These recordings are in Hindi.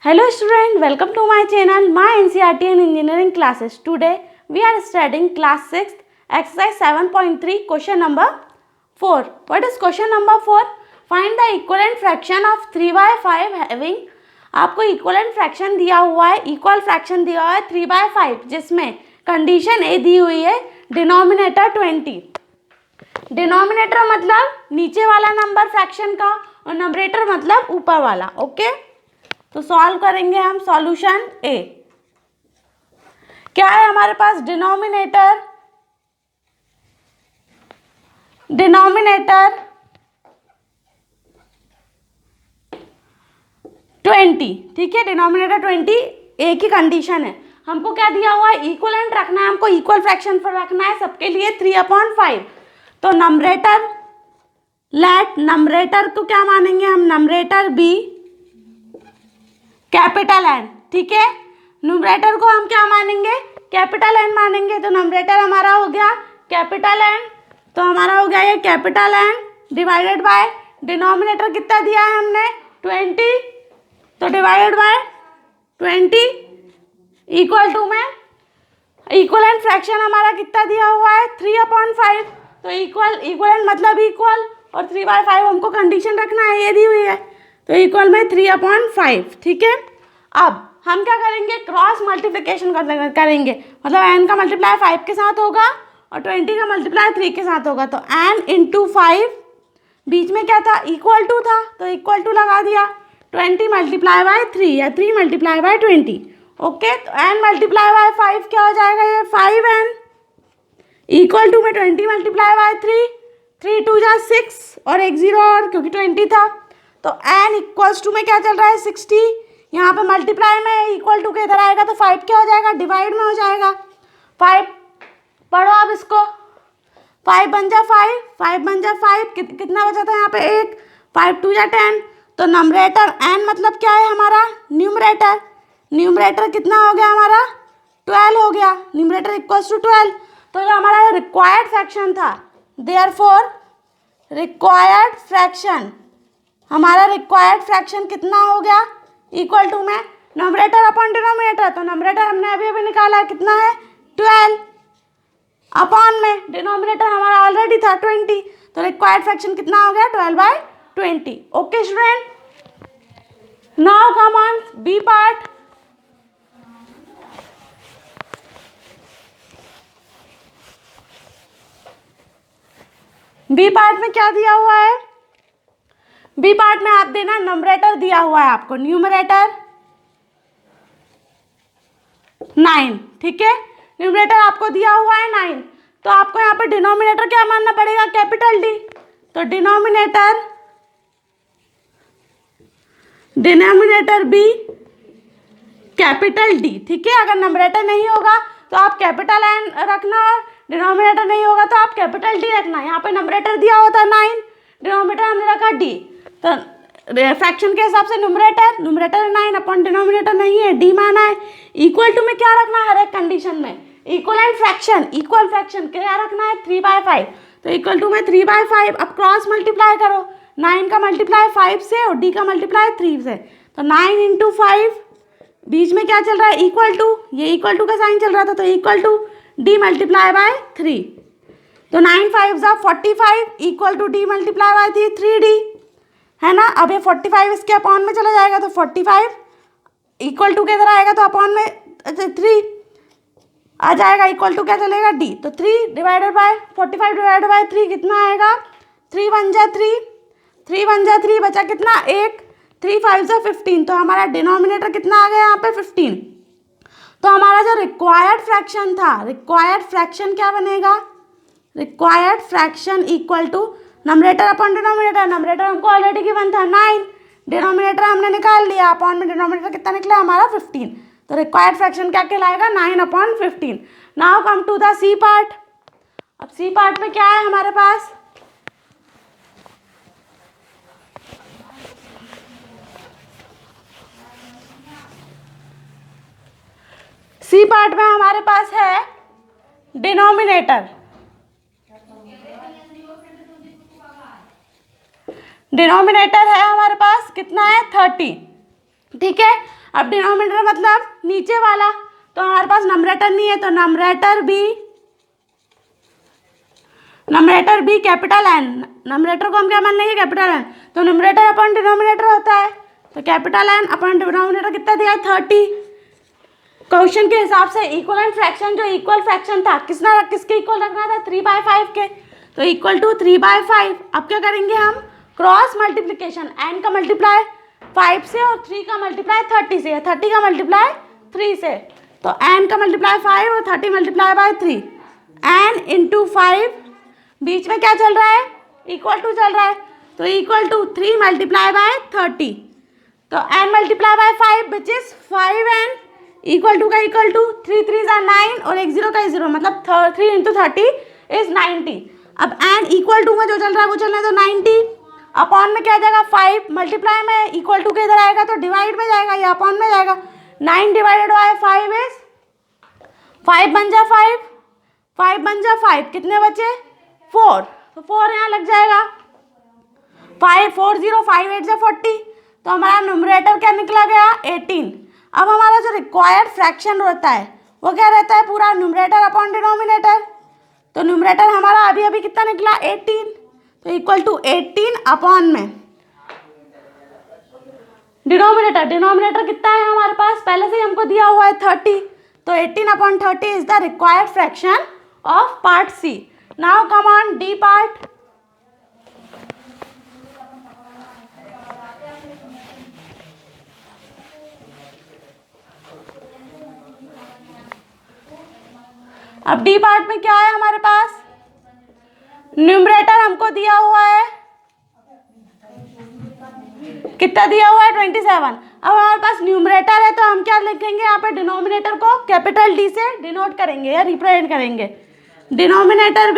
Hello student, welcome to my channel, my NCERT and engineering classes. Today we are studying class 6, exercise 7.3, question number 4. What is question number 4? Find the equivalent fraction of 3/5 having आपको equivalent fraction दिया हुआ है, equal fraction दिया हुआ है 3/5 जिसमें कंडीशन ए दी हुई है डिनोमिनेटर 20. डिनोमिनेटर मतलब नीचे वाला नंबर फ्रैक्शन का और नंबरेटर मतलब ऊपर वाला. ओके तो सॉल्व करेंगे हम. सॉल्यूशन ए क्या है हमारे पास? डिनोमिनेटर 20. ठीक है, डिनोमिनेटर 20 ए की कंडीशन है. हमको क्या दिया हुआ है? इक्वलेंट रखना है, हमको इक्वल फ्रैक्शन पर रखना है सबके लिए 3/5. तो नंबरेटर नंबरेटर को क्या मानेंगे हम? Numerator be capital N. ठीक है, न्यूमरेटर को हम क्या मानेंगे? कैपिटल एन मानेंगे. तो नंबरेटर हमारा हो गया कैपिटल एन, तो हमारा हो गया ये capital N divided by denominator कितना दिया है हमने? 20. तो डिवाइडेड बाय 20 इक्वल टू में इक्वलेंट फ्रैक्शन हमारा कितना दिया हुआ है? 3/5. तो इक्वलेंट मतलब इक्वल और 3/5 हमको कंडीशन रखना है, ये दी हुई है. तो इक्वल में 3/5. ठीक है, अब हम क्या करेंगे? क्रॉस मल्टीप्लिकेशन करेंगे. मतलब n का मल्टीप्लाई 5 के साथ होगा और 20 का मल्टीप्लाई 3 के साथ होगा. तो n इंटू 5 बीच में क्या था? इक्वल टू था, तो इक्वल टू लगा दिया. 20 मल्टीप्लाई बाय 3 या 3 मल्टीप्लाई बाय 20. ओके, तो n मल्टीप्लाई बाय 5 क्या हो जाएगा? ये 5n इक्वल टू में 20 मल्टीप्लाई बाय 3, 3 2 जा 6 और एक 0 और क्योंकि 20 था. तो n इक्वल्स टू में क्या चल रहा है? 60. यहाँ पे मल्टीप्लाई में इक्वल टू के इधर आएगा तो 5 क्या हो जाएगा? डिवाइड में हो जाएगा. 5 पढ़ो अब इसको. 5 बन जा 5, 5 बन जा 5, कितना बचा था यहाँ पे? 1. 5 2 जा 10. तो नंबरेटर n मतलब क्या है हमारा? न्यूमरेटर कितना हो गया हमारा? 12 हो गया. Numerator equals to 12. तो जो हमारा रिक्वायर्ड फ्रैक्शन था, देयरफॉर रिक्वायर्ड फ्रैक्शन, हमारा रिक्वायर्ड फ्रैक्शन कितना हो गया? इक्वल टू में नंबरेटर अपॉन डिनोमिनेटर. तो नंबरेटर हमने अभी कितना है? कितना है? 12 अपॉन में डिनोमिनेटर हमारा ऑलरेडी था 20. तो रिक्वायर्ड फ्रैक्शन कितना हो गया? 12/20. Okay student, now come on B part. B part में क्या दिया हुआ है? बी पार्ट में आप देना नंबरेटर दिया हुआ है आपको, न्यूमरेटर 9. ठीक है, न्यूमरेटर आपको दिया हुआ है 9. तो आपको यहाँ पे डिनोमिनेटर क्या मानना पड़ेगा? Capital D. तो डिनोमिनेटर बी कैपिटल डी. ठीक है, अगर नंबरेटर नहीं होगा तो आप कैपिटल एन रखना और डिनोमिनेटर नहीं होगा तो आप कैपिटल डी रखना. यहाँ पे नंबरेटर दिया होता है 9, डिनोमिनेटर हमने रखा डी. तो फ्रैक्शन के हिसाब से न्यूमरेटर 9 अपॉन डिनोमिनेटर नहीं है, डी माना है. इक्वल टू में क्या रखना है? हर एक कंडीशन में इक्वल फ्रैक्शन क्या रखना है? 3/5. तो इक्वल टू में 3/5. अब क्रॉस मल्टीप्लाई करो, 9 का मल्टीप्लाई 5 से और डी का मल्टीप्लाई 3 से. तो 9 इंटू 5 बीच में क्या चल रहा है? Equal to. ये इक्वल टू का साइन चल रहा था, तो equal to D multiply by 3. तो 9 5 जा 45 equal to D multiply by 3d है ना. अब ये 45 इसके अपॉन में चला जाएगा तो 45 इक्वल टू के इधर आएगा तो अपॉन में 3 आ जाएगा. इक्वल टू क्या चलेगा? डी. तो 3 डिवाइडेड बाय 45 डिवाइडेड बाय 3 कितना आएगा? 3 1 जा 3, 3 1 जा 3 बचा कितना? 1. 3 5 जा 15. तो हमारा डिनोमिनेटर कितना आ गया यहाँ पे? 15. तो हमारा जो रिक्वायर्ड फ्रैक्शन था, रिक्वायर्ड फ्रैक्शन क्या बनेगा? Required fraction equal to numerator upon denominator. Numerator हमको ऑलरेडी गिवन था 9, डिनोमिनेटर हमने निकाल लिया. अपॉन में डिनोमिनेटर कितना निकला हमारा? 15. तो रिक्वायर्ड फ्रैक्शन क्या कहलाएगा? 9/15. Now come to the C part. अब सी पार्ट में क्या है हमारे पास? सी पार्ट में हमारे पास है डिनोमिनेटर. डिनोमिनेटर है हमारे पास कितना है? 30. ठीक है। अब डिनोमिनेटर मतलब नीचे वाला, तो हमारे पास नंबरेटर नहीं है, तो numerator be capital N, numerator को हम क्या मान लेंगे, कैपिटल एन। तो नंबरेटर अपॉन डिनोमिनेटर होता है, तो कैपिटल एन अपॉन डिनोमिनेटर कितना दिया है, 30। क्वेश्चन के हिसाब से इक्वलेंट फ्रैक्शन, जो इक्वल फ्रैक्शन था किसके इक्वल रखना था, 3/5 के, तो इक्वल टू 3/5। अब क्या करेंगे हम, क्रॉस मल्टीप्लीकेशन, एन का मल्टीप्लाई 5 से और 3 का मल्टीप्लाई 30 से, 30 का मल्टीप्लाई 3 से, तो एन का मल्टीप्लाई 5 और 30 मल्टीप्लाई बाय 3, एन इंटू 5, बीच में क्या चल रहा है, इक्वल टू चल रहा है, तो इक्वल टू 3 मल्टीप्लाई बाय 30, तो n multiply by 5 which is 5n equal to का इक्वल टू 3 3 ज़ा 9 और 1 0 का 0, मतलब 3 इंटू 30 इज 90। अब n इक्वल टू में जो चल रहा है वो चल रहा है, तो 90 अपॉन में क्या जाएगा, 5 मल्टीप्लाई में इक्वल टू के इधर आएगा तो डिवाइड में जाएगा, या अपॉन में जाएगा, 9 डिवाइडेड बाय 5 इज 5 बन जा 5, 5 बन जा 5, कितने बचे 4, तो 4 यहाँ लग जाएगा, 5 4 0 5 8 जा 40, तो हमारा न्यूमरेटर क्या निकला गया, 18। अब हमारा जो रिक्वायर्ड फ्रैक्शन रहता है वो क्या रहता है, पूरा न्यूमरेटर अपॉन डिनोमिनेटर, तो न्यूमरेटर हमारा अभी अभी कितना निकला, 18, तो इक्वल टू 18 अपॉन में डिनोमिनेटर कितना है हमारे पास, पहले से ही हमको दिया हुआ है 30, तो 18 upon 30 is the required fraction of part C. Now come on D part. अब डी पार्ट में क्या है हमारे पास, न्यूमरेटर हमको दिया हुआ है, कितना दिया हुआ है, 27। अब हमारे पास न्यूमरेटर है तो हम क्या लिखेंगे यहाँ पे, डिनोमिनेटर को कैपिटल डी से डिनोट करेंगे या रिप्रेजेंट करेंगे, denominator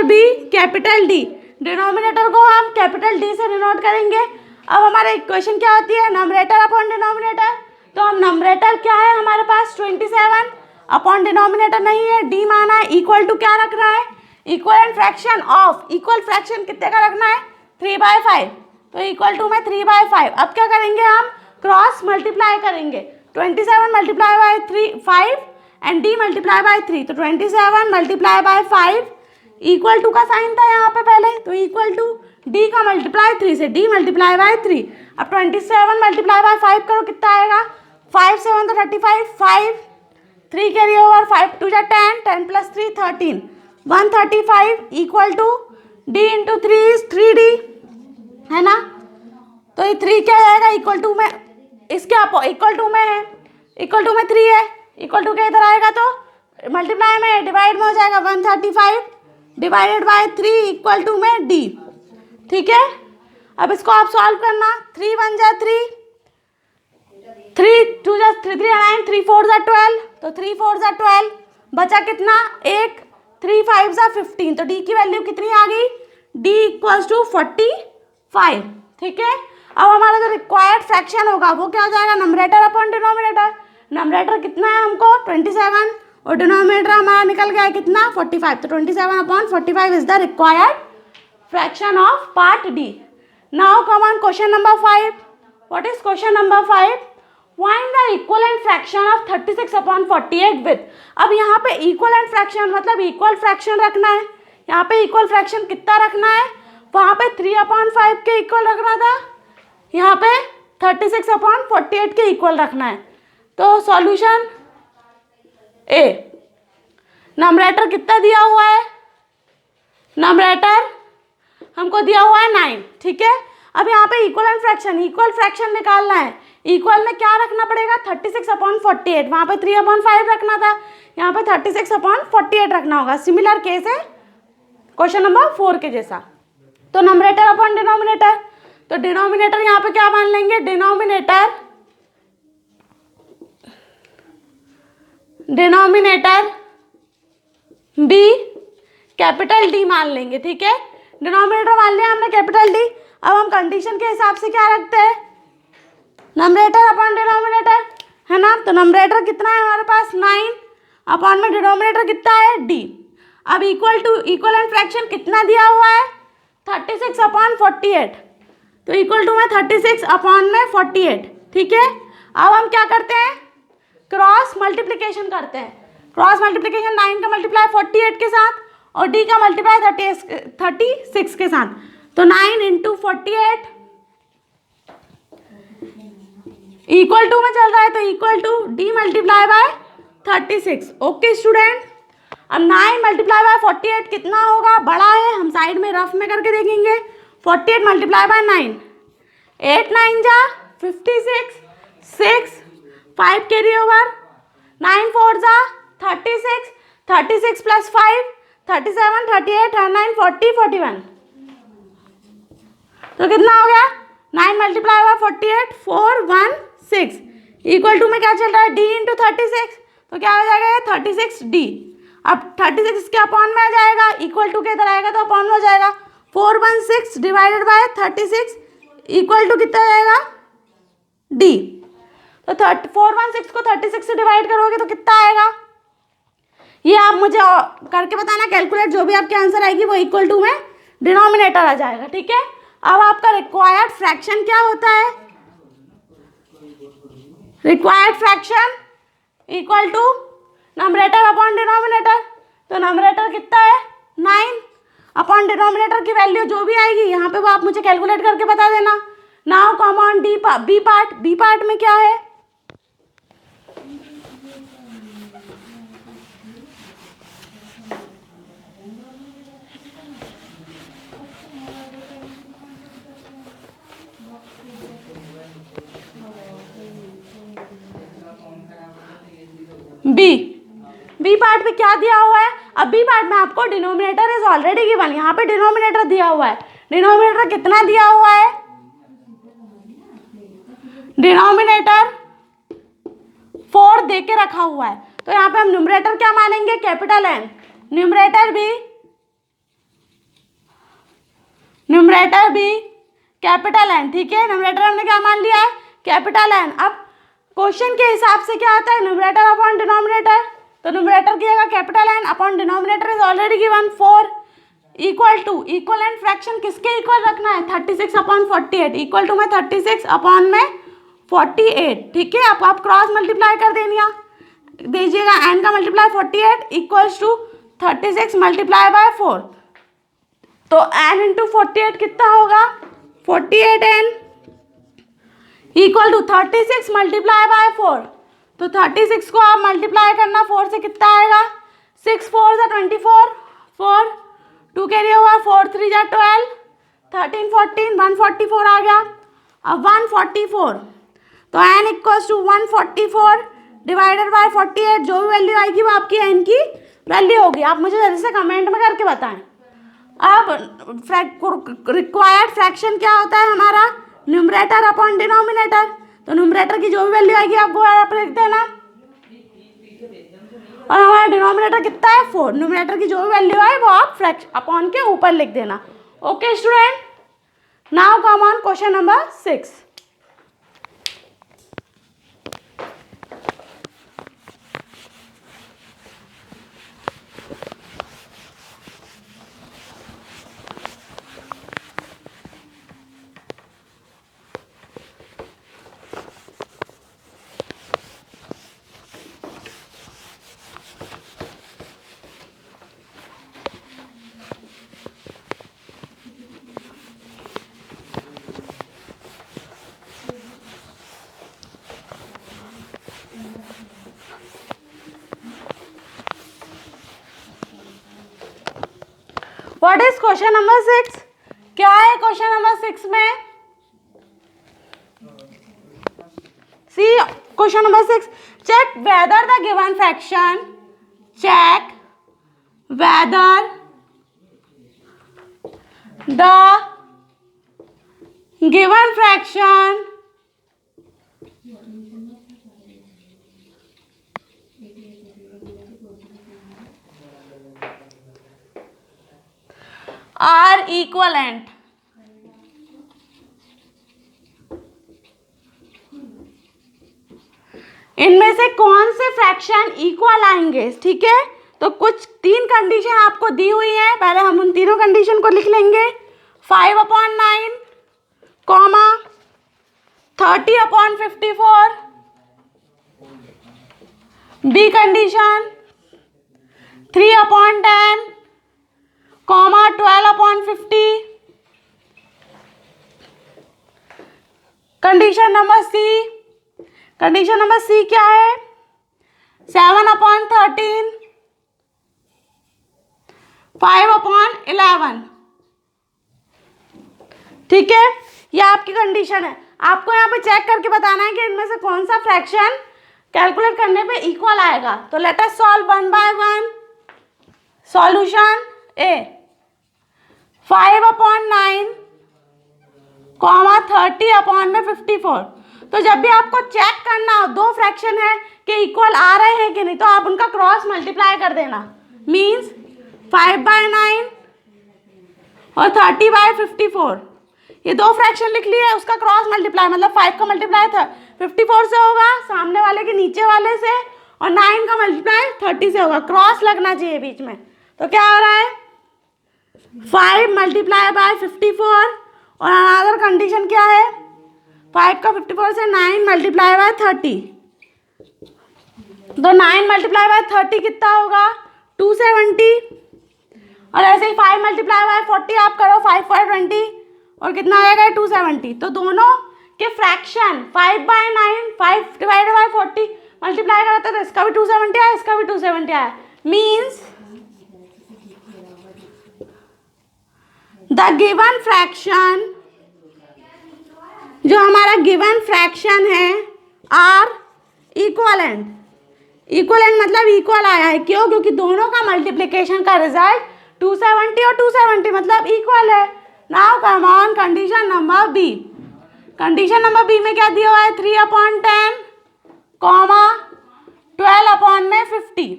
be capital D, denominator को हम कैपिटल डी से डिनोट करेंगे। अब हमारा इक्वेशन क्या होती है, नंबरेटर अपॉन डिनोमिनेटर, तो हम नंबरेटर क्या है हमारे पास 27 अपॉन डिनोमिनेटर नहीं है, डी माना है, इक्वल टू क्या रख रहा है, equivalent fraction of, equal fraction कितने का रखना है, 3/5, तो इक्वल टू में 3/5। अब क्या करेंगे हम, क्रॉस मल्टीप्लाई करेंगे, 27 multiply by 5 and D multiply by 3, तो 27 मल्टीप्लाई बाय 5 इक्वल टू का साइन था यहाँ पे पहले, तो इक्वल टू डी का मल्टीप्लाई 3 से, डी मल्टीप्लाई बाय 3। अब 27 मल्टीप्लाई बाय 5 करो, कितना आएगा, 5 7 तो 35, 5 3 कैरी ओवर, 5 2 जा 10, 10 plus 3 13, 135 equal to D into 3 is 3d, है ना, तो ये 3 क्या जाएगा, इक्वल टू में, इसके इक्वल टू में है, इक्वल टू में 3 है, इक्वल टू के इधर आएगा तो मल्टीप्लाई में डिवाइड में हो जाएगा, 135 डिवाइडेड बाय 3 इक्वल टू में d, ठीक है। अब इसको आप सॉल्व करना, 3 1 जा 3, 3 2 जा 3 3 9, 3 4 जा 12, तो 3 4 जा 12, बचा कितना, 1, 3 5 जा 15, तो d की वैल्यू कितनी आ गई, d इक्वल्स टू 45, ठीक है। अब हमारा जो रिक्वायर्ड फ्रैक्शन होगा वो क्या हो जाएगा, नंबरेटर अपॉन डिनोमिनेटर, नंबरेटर कितना है हमको 27 और डिनोमिनेटर हमारा निकल गया है कितना, 45, तो 27 upon 45 is the required fraction of part D. Now come on question number 5। What is question number 5, find the equivalent fraction of 36 upon 48 with. अब यहाँ पे इक्वलेंट फ्रैक्शन मतलब इक्वल फ्रैक्शन रखना है, यहाँ पे इक्वल फ्रैक्शन कितना रखना है, वहाँ पे 3/5 के इक्वल रखना था, यहाँ पे 36 अपॉन 48 के इक्वल रखना है। तो सॉल्यूशन ए, नंबरेटर कितना दिया हुआ है, नंबरेटर हमको दिया हुआ है 9, ठीक है। अब यहाँ पे इक्वल फ्रैक्शन निकालना है, इक्वल में क्या रखना पड़ेगा, 36 अपॉन 48, वहाँ पे 3/5 रखना था, यहाँ पे 36 अपॉन 48 रखना होगा। सिमिलर केस है क्वेश्चन नंबर 4 के जैसा। तो नंबरेटर अपॉन डिनोमिनेटर, तो डिनोमिनेटर यहाँ पे क्या मान लेंगे, डिनोमिनेटर बी कैपिटल डी मान लेंगे, ठीक है। डिनोमिनेटर मान लिया हमने कैपिटल डी। अब हम कंडीशन के हिसाब से क्या रखते हैं, नंबरेटर अपॉन डिनोमिनेटर, है ना। तो नंबरेटर कितना है हमारे पास 9 अपॉन में डिनोमिनेटर कितना है डी। अब इक्वल टू इक्वलेंट फ्रैक्शन कितना दिया हुआ है 36 अपॉन 48, तो इक्वल टू में 36 अपॉन में 48, ठीक है। अब हम क्या करते हैं, क्रॉस मल्टीप्लिकेशन करते हैं। क्रॉस मल्टीप्लिकेशन 9 का मल्टीप्लाई 48 के साथ और d का मल्टीप्लाई 36 के साथ, तो 9 इंटू 48 इक्वल टू में चल रहा है, तो equal to d multiply by 36। Okay student, अब 9 मल्टीप्लाई बाय 48 कितना होगा, बड़ा है, हम साइड में रफ में करके देखेंगे। 48 मल्टीप्लाई बाय 9, 8 9 जा 56, 6 5 कैरी ओवर, 9 4 जा 36, 36 प्लस 5 37, 38 39 40 41, तो कितना हो गया 9 मल्टीप्लाई बाय 48 416 इक्वल टू में क्या चल रहा है, d इंटू 36, तो क्या हो जाएगा 36d। अब 36 इसके अपॉन में आ जाएगा, इक्वल टू के इधर आएगा तो अपॉन में हो जाएगा। 416 डिवाइडेड बाय 36 इक्वल टू कितना जाएगा d। तो 416 को 36 से डिवाइड करोगे तो कितना आएगा, ये आप मुझे करके बताना कैलकुलेट, जो भी आपके आंसर आएगी वो इक्वल टू में डिनोमिनेटर आ जाएगा, ठीक है। अब आपका रिक्वायर्ड फ्रैक्शन क्या होता है, required fraction equal to numerator upon denominator, तो नंबरेटर कितना है 9 अपॉन डिनोमिनेटर की वैल्यू जो भी आएगी यहाँ पे वो आप मुझे कैलकुलेट करके बता देना। Now come on B part, B part में क्या है, बी पार्ट में क्या दिया हुआ है। अब बी पार्ट में आपको डिनोमिनेटर इज ऑलरेडी गिवन, यहाँ पे डिनोमिनेटर दिया हुआ है। डिनोमिनेटर कितना दिया हुआ है, डिनोमिनेटर 4 दे के रखा हुआ है, तो यहाँ पे हम न्यूमरेटर क्या मानेंगे, कैपिटल एन, न्यूमरेटर भी कैपिटल एन, ठीक है। न्यूमरेटर हमने क्या मान लिया है, कैपिटल एन। अब क्वेश्चन के हिसाब से क्या आता है, न्यूमरेटर अपॉन डिनोमिनेटर, तो न्यूमरेटर की जगह capital N upon denominator is already given 4 equal to equivalent fraction किसके इक्वल रखना है, 36 अपॉन 48 इक्वल टू में 36 अपॉन में 48, ठीक है। आप क्रॉस मल्टीप्लाई कर दीजिएगा, एन का multiply 48 equals to 36 multiply by 4, तो एन इंटू 48 कितना होगा, 48n equal to 36 multiply by 4, तो 36 को आप मल्टीप्लाई करना 4 से कितना आएगा, 6 4 जा 24, 4 2 कैरी हुआ, 4 3 जा 12, 13 14 144 आ गया। अब 144, तो n equals to 144 divided by 48, जो भी वैल्यू आएगी वो आपकी n की वैल्यू होगी। आप मुझे जल्दी से कमेंट में करके बताएं। अब रिक्वायर्ड फ्रैक्शन क्या होता है हमारा, न्यूमरेटर अपॉन डिनोमिनेटर, तो न्यूमरेटर की जो भी वैल्यू आएगी आप वो आप लिख देना, और हमारा डिनोमिनेटर कितना है 4, न्यूमरेटर की जो भी वैल्यू आए वो आप फ्रैक्शन अपॉन के ऊपर लिख देना। Okay student, now come on question number 6। What is question number 6, क्या है क्वेश्चन नंबर 6 में, see question number 6, check whether the given fraction, check whether the given fraction are equivalent, इनमें से कौन से फ्रैक्शन इक्वल आएंगे, ठीक है। तो कुछ 3 कंडीशन आपको दी हुई है, पहले हम उन तीनों कंडीशन को लिख लेंगे। 5/9, comma 30/54, B condition 3/10, comma 12/50, condition number C, condition number C क्या है, 7/13, 5/11। ठीक है, ये आपकी कंडीशन है। आपको यहाँ पे चेक करके बताना है कि इनमें से कौन सा फ्रैक्शन कैलकुलेट करने पे इक्वल आएगा। तो let us solve one by one. Solution A 5/9, comma 30/54। तो जब भी आपको चेक करना हो दो फ्रैक्शन है कि इक्वल आ रहे हैं कि नहीं, तो आप उनका क्रॉस मल्टीप्लाई कर देना। मीन्स 5/9 और 30/54, ये दो फ्रैक्शन लिख लिए, उसका क्रॉस मल्टीप्लाई मतलब 5 का मल्टीप्लाई 54 से होगा सामने वाले के नीचे वाले से, और 9 का मल्टीप्लाई 30 से होगा। क्रॉस लगना चाहिए बीच में। तो क्या हो रहा है, 5 × 54, और अनदर कंडीशन क्या है, 5 का 54 से 9 × 30। तो 9 × 30 कितना होगा, 270। और ऐसे ही 5 × 40 आप करो, 5 × 20, और कितना आएगा 270। तो दोनों के फ्रैक्शन 5/9, 5/40 मल्टीप्लाई करते तो इसका भी 270 आया, इसका भी 270 आया। मीन्स द गिवन फ्रैक्शन, जो हमारा गिवन फ्रैक्शन है, आर इक्वलेंट। इक्वलेंट मतलब इक्वल आया है, क्यों, क्योंकि दोनों का मल्टीप्लिकेशन का रिजल्ट 270 और 270 मतलब इक्वल है। Now come on condition number B. Condition number B में क्या दिया हुआ है, 3/10, कॉमा 12/50,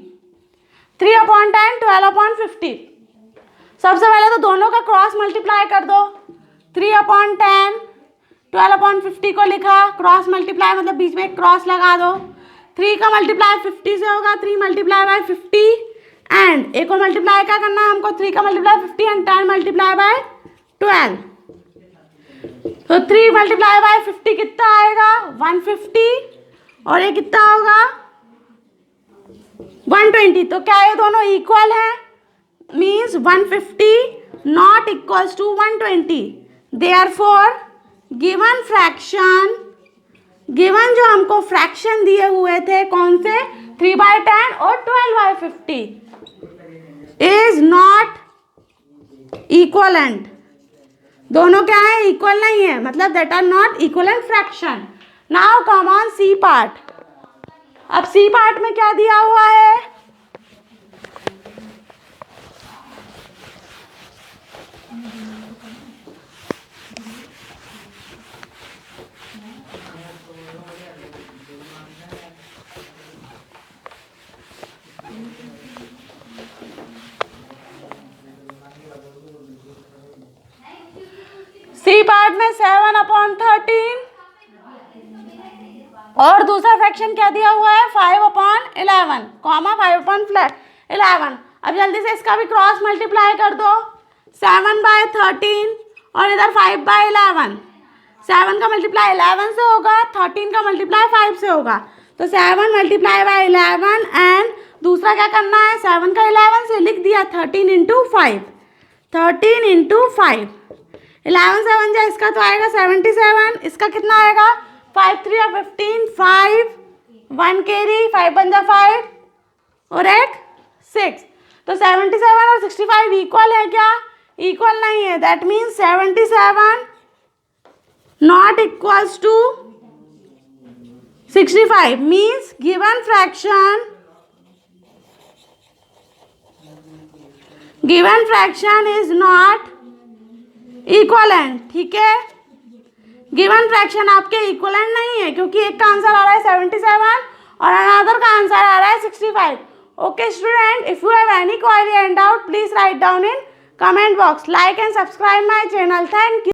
3/10, 12/50। सबसे पहले तो दोनों का क्रॉस मल्टीप्लाई कर दो। 3/10, 12/50 को लिखा, क्रॉस मल्टीप्लाई मतलब बीच में एक क्रॉस लगा दो। 3 का मल्टीप्लाई 50 से होगा, 3 × 50, एंड एक को मल्टीप्लाई क्या करना है हमको, 3 का मल्टीप्लाई 50 एंड 10 × 12। तो 3 × 50 कितना आएगा, 150, और ये कितना होगा 120। तो क्या ये दोनों इक्वल है, means 150 not equals to 120। Therefore given fraction, given जो हमको फ्रैक्शन दिए हुए थे कौन से, 3/10 और 12/50 इज नॉट इक्वलेंट। दोनों क्या है, इक्वल नहीं है, मतलब that are not equivalent fraction. Now come on C part. अब सी पार्ट में क्या दिया हुआ है, सी पार्ट में 7/13, और दूसरा फ्रैक्शन क्या दिया हुआ है, 5/11, कॉमा 5/11। अब जल्दी से इसका भी क्रॉस मल्टीप्लाई कर दो। 7/13 और इधर 5/11। 7 का मल्टीप्लाई 11 से होगा, 13 का मल्टीप्लाई 5 से होगा। तो 7 × 11, एंड दूसरा क्या करना है, 7 का 11 से लिख दिया, 13 × 5, 13 × 5। 11 7 जा, इसका तो आएगा 77, इसका कितना आएगा, 5 3 15, 5 1 कैरी, 5 1 जा 5 और एक 6। तो 77 और 65 इक्वल है क्या, इक्वल नहीं है। That means 77 not equals to 65 means given fraction is not equivalent. ठीक है, गिवन फ्रैक्शन आपके इक्वलेंट नहीं है, क्योंकि एक का आंसर आ रहा है 77 और अनदर का आंसर आ रहा है 65। Okay student, if you have any query and doubt, please write down in comment box. Like and subscribe my channel. Thank you.